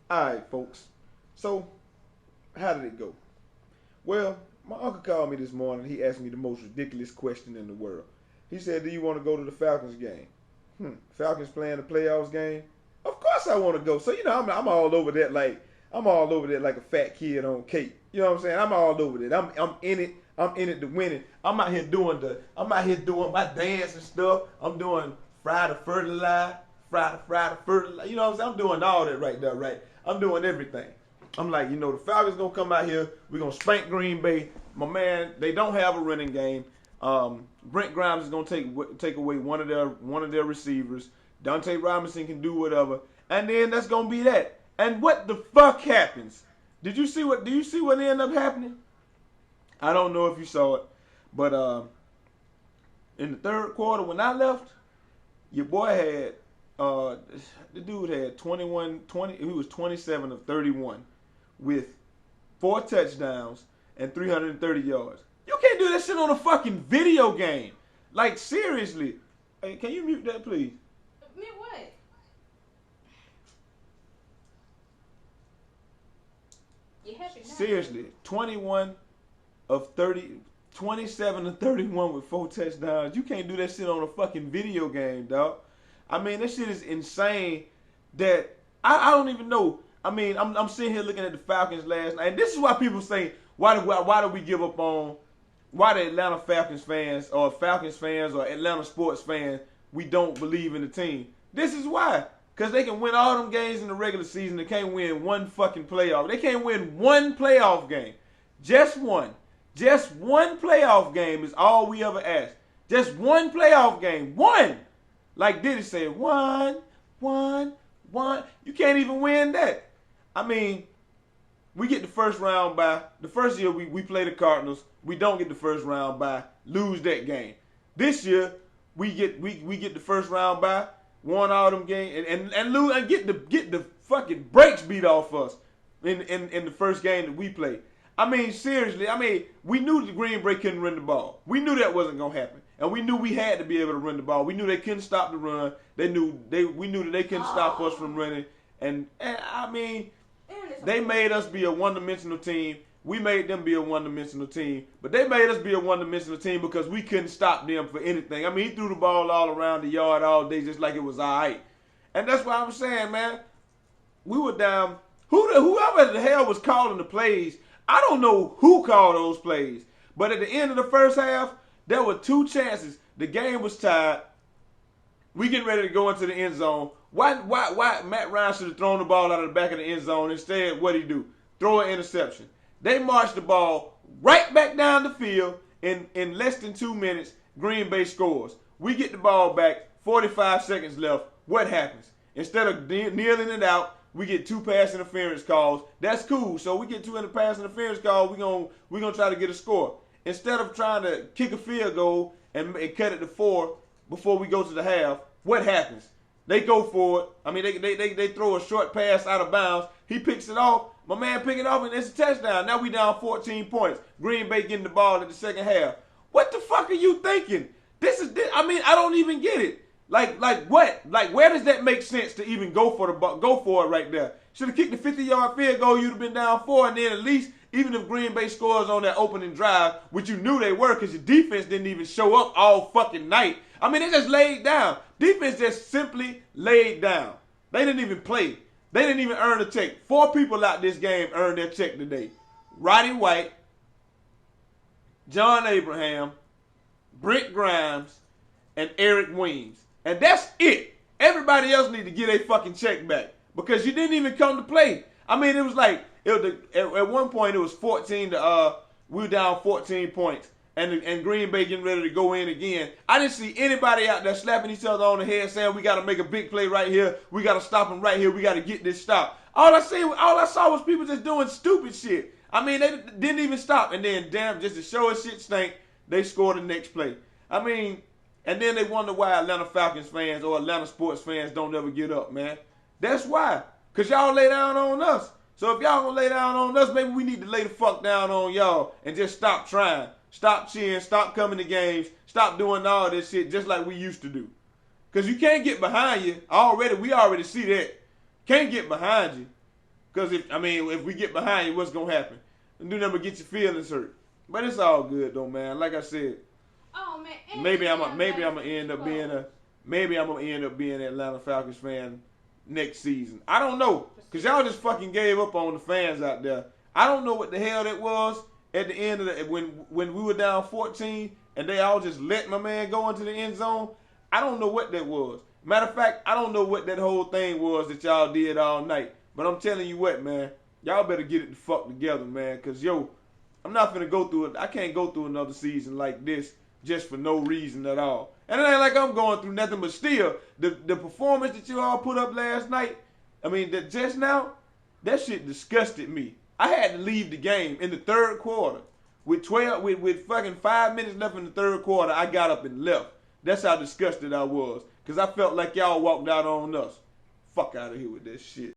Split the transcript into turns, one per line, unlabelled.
All right, folks. So, how did it go? Well, my uncle called me this morning. He asked me the most ridiculous question in the world. He said, "Do you want to go to the Falcons game?" Falcons playing the playoffs game. Of course I want to go. So I'm all over that I'm all over that like a fat kid on cake. You know what I'm saying? I'm all over that. I'm in it. I'm in it to win it. I'm out here doing my dance and stuff. I'm doing fry the fertilizer, fry the fertilizer. You know what I'm saying? I'm doing all that right there, right? I'm doing everything. I'm like, the Falcons gonna come out here. We're gonna spank Green Bay. My man, they don't have a running game. Brent Grimes is gonna take away one of their receivers. Dante Robinson can do whatever, and then that's gonna be that. And what the fuck happens? Do you see what ended up happening? I don't know if you saw it, but in the third quarter when I left, your boy had the dude had 20. He was 27 of 31 with 4 touchdowns and 330 yards. You can't do that shit on a fucking video game. Like, seriously. Hey, can you mute that, please?
Mute what? You happy now?
Seriously. 27 to 31 with 4 touchdowns. You can't do that shit on a fucking video game, dog. I mean, that shit is insane that I don't even know. I mean, I'm sitting here looking at the Falcons last night, and this is why people say, why do we give up on, why the Atlanta Falcons fans or Atlanta sports fans, we don't believe in the team. This is why. Because they can win all them games in the regular season. They can't win one fucking playoff. They can't win one playoff game. Just one. Just one playoff game is all we ever ask. Just one playoff game. One. Like Diddy said, one. You can't even win that. I mean, we get the first round bye. The first year we play the Cardinals. We don't get the first round bye. Lose that game. This year we get the first round bye. Won all them games and lose and get the fucking brakes beat off us in the first game that we played. I mean, seriously. I mean, we knew the Green Bay couldn't run the ball. We knew that wasn't gonna happen, and we knew we had to be able to run the ball. We knew they couldn't stop the run. We knew that they couldn't stop us from running. And I mean, they made us be a one-dimensional team. We made them be a one-dimensional team. But they made us be a one-dimensional team because we couldn't stop them for anything. I mean, he threw the ball all around the yard all day just like it was all right. And that's why I'm saying, man, we were down. Whoever the hell was calling the plays, I don't know who called those plays. But at the end of the first half, there were 2 chances. The game was tied. We getting ready to go into the end zone. Why Matt Ryan should have thrown the ball out of the back of the end zone. Instead, what'd he do? Throw an interception. They marched the ball right back down the field in less than 2 minutes. Green Bay scores. We get the ball back, 45 seconds left. What happens? Instead of kneeling it out, we get 2 pass interference calls. That's cool. So we get 2 pass interference calls. We're gonna try to get a score. Instead of trying to kick a field goal and cut it to 4 before we go to the half, what happens? They go for it. I mean, they throw a short pass out of bounds. He picks it off. My man pick it off, and it's a touchdown. Now we down 14 points. Green Bay getting the ball in the second half. What the fuck are you thinking? I mean, I don't even get it. Like what? Like, where does that make sense to even go for it right there? Should have kicked the 50-yard field goal. You'd have been down 4, and then at least, even if Green Bay scores on that opening drive, which you knew they were because your defense didn't even show up all fucking night. I mean, they just laid down. Defense just simply laid down. They didn't even play. They didn't even earn a check. 4 people out this game earned their check today. Roddy White, John Abraham, Brent Grimes, and Eric Weems. And that's it. Everybody else need to get their fucking check back because you didn't even come to play. I mean, it was like, at one point it was 14 to, we were down 14 points. And Green Bay getting ready to go in again. I didn't see anybody out there slapping each other on the head saying we got to make a big play right here. We got to stop them right here. We got to get this stop. All I saw was people just doing stupid shit. I mean, they didn't even stop. And then, damn, just to show us shit stink, they scored the next play. I mean, and then they wonder why Atlanta Falcons fans or Atlanta sports fans don't ever get up, man. That's why. Because y'all lay down on us. So if y'all going to lay down on us, maybe we need to lay the fuck down on y'all and just stop trying. Stop cheering, stop coming to games, stop doing all this shit just like we used to do. Because you can't get behind you. We already see that. Can't get behind you. Because if we get behind you, what's gonna happen? Do nothing but get your feelings hurt. But it's all good though, man. Like I said,
Oh man.
maybe I'm gonna end up being an Atlanta Falcons fan next season. I don't know, cause y'all just fucking gave up on the fans out there. I don't know what the hell that was at the end of when we were down 14 and they all just let my man go into the end zone. I don't know what that was. Matter of fact, I don't know what that whole thing was that y'all did all night. But I'm telling you what, man, y'all better get it the fuck together, man. Cause yo, I'm not finna go through it. I can't go through another season like this just for no reason at all. And it ain't like I'm going through nothing, but still, the performance that you all put up last night, that just now, that shit disgusted me. I had to leave the game in the third quarter. With fucking 5 minutes left in the third quarter, I got up and left. That's how disgusted I was. Cause I felt like y'all walked out on us. Fuck out of here with that shit.